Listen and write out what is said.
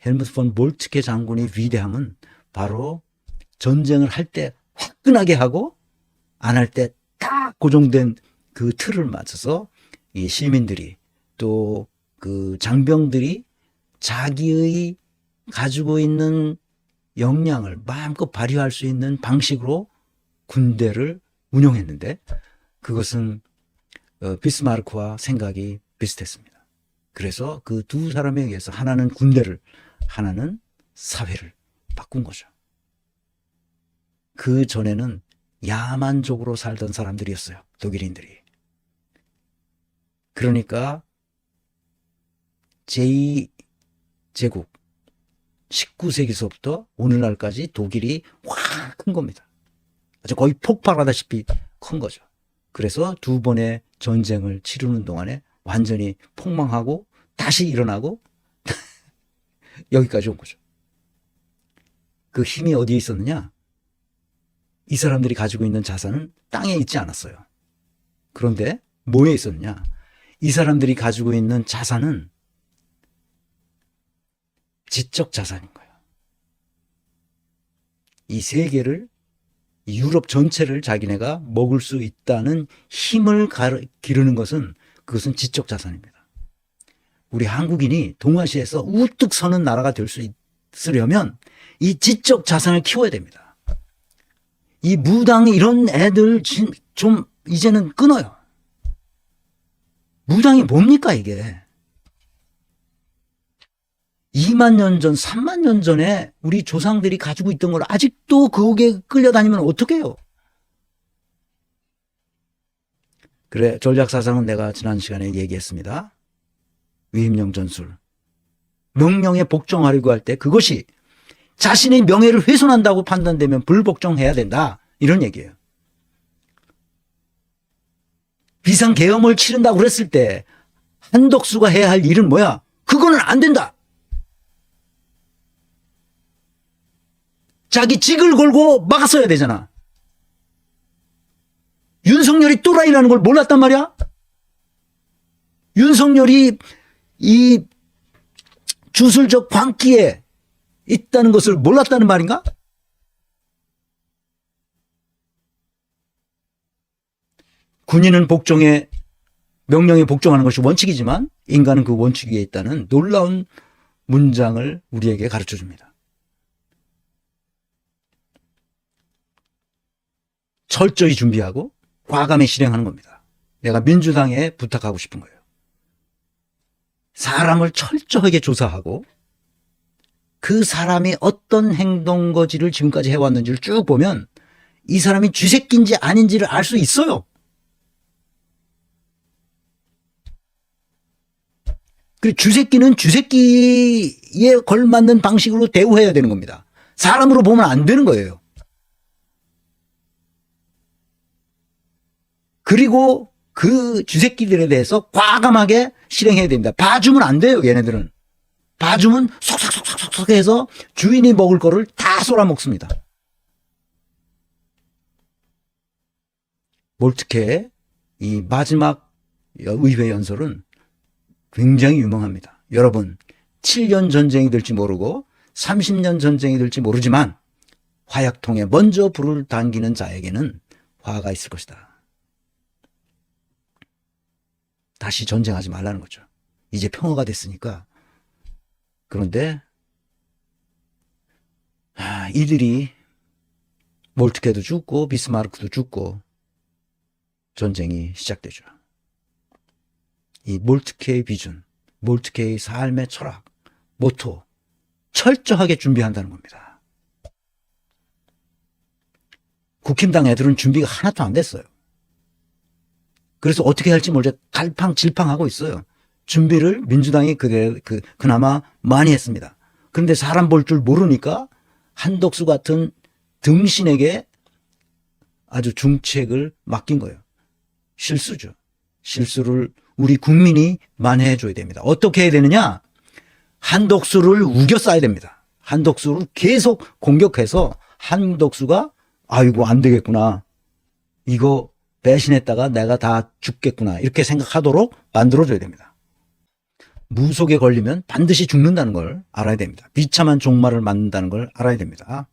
헬무트 폰 몰트케 장군의 위대함은 바로 전쟁을 할 때 화끈하게 하고 안 할 때 딱 고정된 그 틀을 맞춰서 이 시민들이 또 그 장병들이 자기의 가지고 있는 역량을 마음껏 발휘할 수 있는 방식으로 군대를 운영했는데 그것은 비스마르크와 생각이 비슷했습니다. 그래서 그 두 사람에 의해서 하나는 군대를 하나는 사회를 바꾼 거죠. 그 전에는 야만적으로 살던 사람들이었어요. 독일인들이. 그러니까 제2제국 19세기서부터 오늘날까지 독일이 확 큰 겁니다. 아주 거의 폭발하다시피 큰 거죠. 그래서 두 번의 전쟁을 치르는 동안에 완전히 폭망하고 다시 일어나고 여기까지 온 거죠. 그 힘이 어디에 있었느냐? 이 사람들이 가지고 있는 자산은 땅에 있지 않았어요. 그런데 뭐에 있었느냐? 이 사람들이 가지고 있는 자산은 지적 자산인 거예요. 이 세계를, 유럽 전체를 자기네가 먹을 수 있다는 힘을 기르는 것은 그것은 지적 자산입니다. 우리 한국인이 동아시아에서 우뚝 서는 나라가 될 수 있으려면 이 지적 자산을 키워야 됩니다. 이 무당 이런 애들 좀 이제는 끊어요. 무당이 뭡니까 이게? 2만 년 전, 3만 년 전에 우리 조상들이 가지고 있던 걸 아직도 거기에 끌려다니면 어떡해요? 그래, 전략사상은 내가 지난 시간에 얘기했습니다. 위임령 전술. 명령에 복종하려고 할 때 그것이 자신의 명예를 훼손한다고 판단되면 불복종해야 된다. 이런 얘기예요. 비상계엄을 치른다고 그랬을 때 한덕수가 해야 할 일은 뭐야? 그거는 안 된다. 자기 직을 걸고 막았어야 되잖아. 윤석열이 또라이라는 걸 몰랐단 말이야? 윤석열이 이 주술적 광기에 있다는 것을 몰랐다는 말인가? 군인은 명령에 복종하는 것이 원칙이지만 인간은 그 원칙 위에 있다는 놀라운 문장을 우리에게 가르쳐 줍니다. 철저히 준비하고 과감히 실행하는 겁니다. 내가 민주당에 부탁하고 싶은 거예요. 사람을 철저하게 조사하고 그 사람이 어떤 행동거지를 지금까지 해왔는지를 쭉 보면 이 사람이 쥐새끼인지 아닌지를 알 수 있어요. 그리고 쥐새끼는 쥐새끼에 걸맞는 방식으로 대우해야 되는 겁니다. 사람으로 보면 안 되는 거예요. 그리고 그 쥐새끼들에 대해서 과감하게 실행해야 됩니다. 봐주면 안 돼요, 얘네들은. 봐주면 속삭속삭속삭 해서 주인이 먹을 거를 다 쏟아먹습니다. 몰트케의 이 마지막 의회 연설은 굉장히 유명합니다. 여러분, 7년 전쟁이 될지 모르고 30년 전쟁이 될지 모르지만 화약통에 먼저 불을 당기는 자에게는 화가 있을 것이다. 다시 전쟁하지 말라는 거죠. 이제 평화가 됐으니까. 그런데 이들이 몰트케도 죽고 비스마르크도 죽고 전쟁이 시작되죠. 이 몰트케의 비준, 몰트케의 삶의 철학, 모토 철저하게 준비한다는 겁니다. 국힘당 애들은 준비가 하나도 안 됐어요. 그래서 어떻게 할지 모르게 갈팡질팡하고 있어요. 준비를 민주당이 그나마 많이 했습니다. 그런데 사람 볼 줄 모르니까 한덕수 같은 등신에게 아주 중책을 맡긴 거예요. 실수죠. 실수를 우리 국민이 만회해 줘야 됩니다. 어떻게 해야 되느냐? 한덕수를 우겨싸야 됩니다. 한덕수를 계속 공격해서 한덕수가 아이고 안 되겠구나. 이거 배신했다가 내가 다 죽겠구나. 이렇게 생각하도록 만들어줘야 됩니다. 무속에 걸리면 반드시 죽는다는 걸 알아야 됩니다. 비참한 종말을 맞는다는 걸 알아야 됩니다.